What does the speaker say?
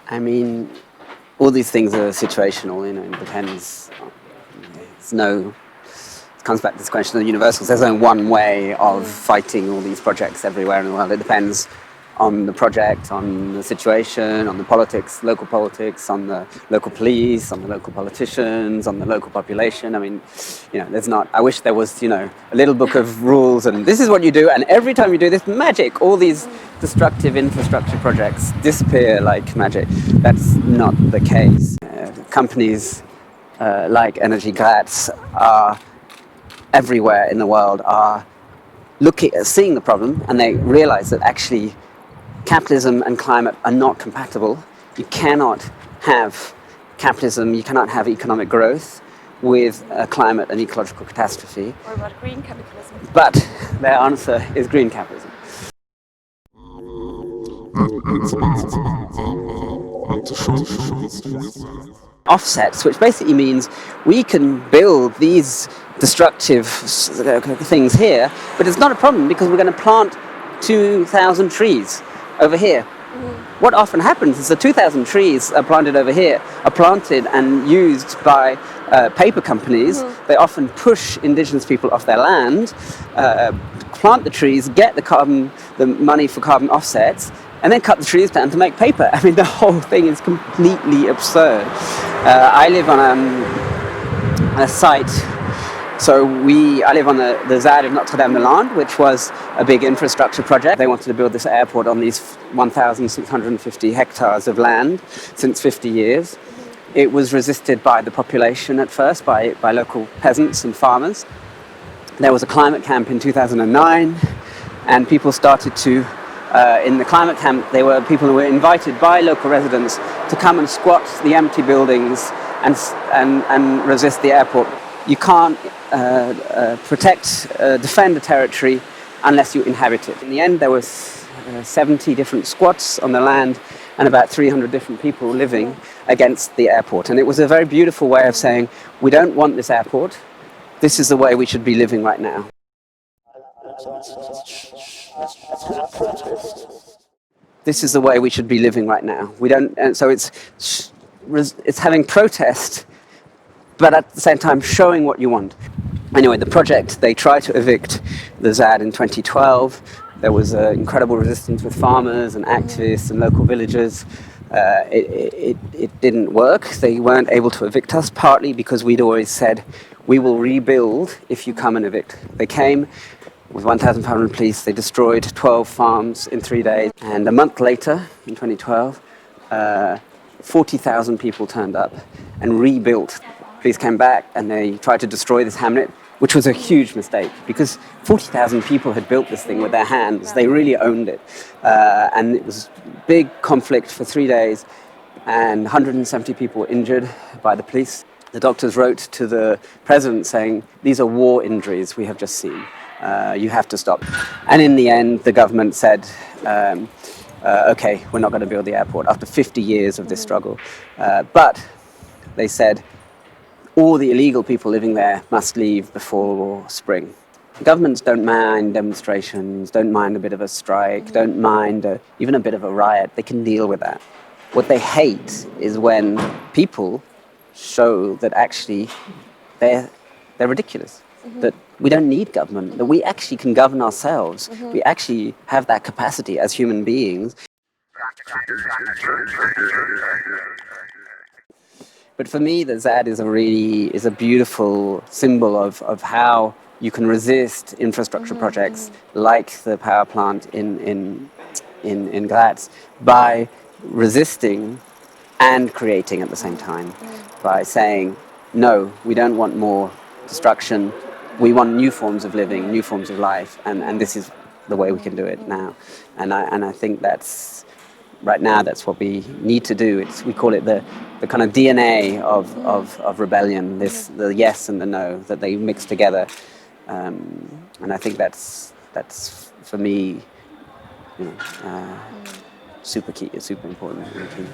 I mean, all these things are situational, it depends. It comes back to this question of the universals. There's only one way of fighting all these projects everywhere in the world. It depends on the project, on the situation, on the politics, on the local police, on the local politicians, on the local population. I mean, there's not, I wish there was, a little book of rules and this is what you do, and every time you do this, magic, all these destructive infrastructure projects disappear like magic. That's not the case. Companies like Energy Graz are everywhere in the world are seeing the problem, and they realize that actually capitalism and climate are not compatible. You cannot have capitalism, you cannot have economic growth with a climate and ecological catastrophe. What about green capitalism? But their answer is green capitalism. Offsets, which basically means we can build these destructive things here, but it's not a problem because we're going to plant 2,000 trees over here. What often happens is the 2,000 trees are planted over here are planted and used by paper companies. They often push indigenous people off their land, plant the trees, get the money for carbon offsets, and then cut the trees down to make paper. I mean, the whole thing is completely absurd. I live on a site. I live on the ZAD of Notre-Dame-des-Landes, which was a big infrastructure project. They wanted to build this airport on these 1,650 hectares of land since 50 years. It was resisted by the population at first, by local peasants and farmers. There was a climate camp in 2009, and people started to, in the climate camp, there were people who were invited by local residents to come and squat the empty buildings and resist the airport. You can't defend a territory unless you inhabit it. In the end, there was 70 different squats on the land and about 300 different people living against the airport. And it was a very beautiful way of saying, we don't want this airport. This is the way we should be living right now. This is the way we should be living right now. And so it's having protest, but at the same time showing what you want. Anyway, the project, they tried to evict the ZAD in 2012. There was incredible resistance with farmers and activists and local villagers. It didn't work. They weren't able to evict us, partly because we'd always said, we will rebuild if you come and evict. They came with 1,500 police. They destroyed 12 farms in 3 days. And a month later, in 2012, 40,000 people turned up and rebuilt. Police came back and they tried to destroy this hamlet, which was a huge mistake because 40,000 people had built this thing with their hands. They really owned it. And it was big conflict for 3 days, and 170 people were injured by the police. The doctors wrote to the president saying, these are war injuries we have just seen. You have to stop. And in the end, the government said, okay, we're not going to build the airport after 50 years of this struggle. But they said, all the illegal people living there must leave before spring. Governments don't mind demonstrations, don't mind a bit of a strike, don't mind even a bit of a riot. They can deal with that. What they hate is when people show that actually they're ridiculous, that we don't need government, that we actually can govern ourselves. We actually have that capacity as human beings. But for me, the ZAD is a beautiful symbol of how you can resist infrastructure projects like the power plant in Graz by resisting and creating at the same time, by saying, no, we don't want more destruction. We want new forms of living, new forms of life, and this is the way we can do it now. And I think right now that's what we need to do. We call it the kind of DNA of rebellion, the yes and the no, that they mix together. And I think that's for me, super key, super important. Really key.